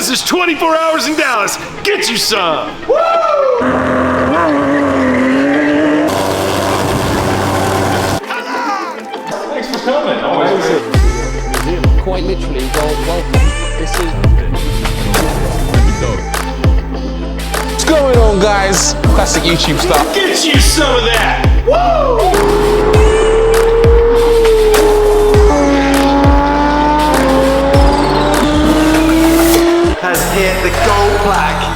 This is 24 hours in Dallas. Get you some. Woo! Thanks for coming. Always great. Quite literally, welcome. This is... What's going on, guys? Classic YouTube stuff. Get you some of that. Woo! Has hit the gold plaque.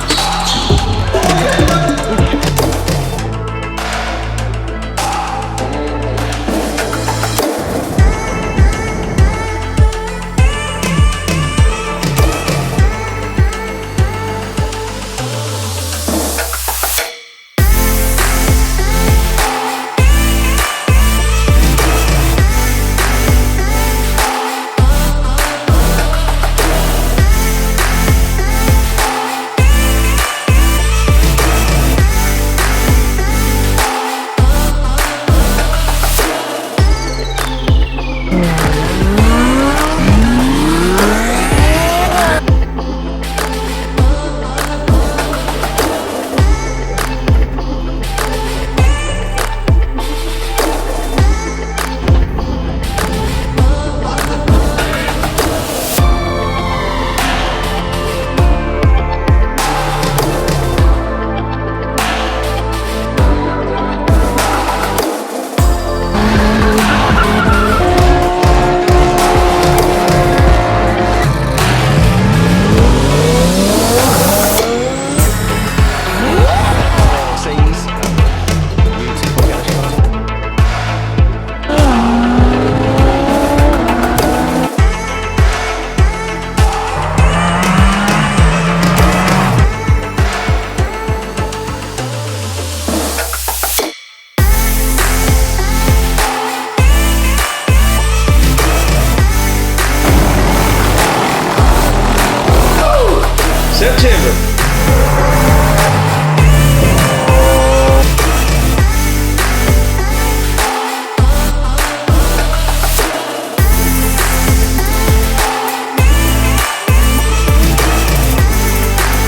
September.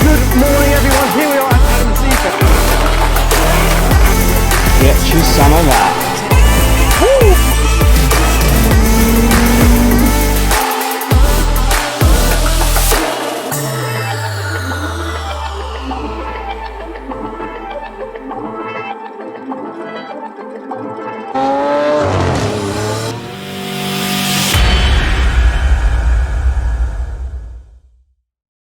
Good morning, everyone. Here we are at Adamc. Get you some of that.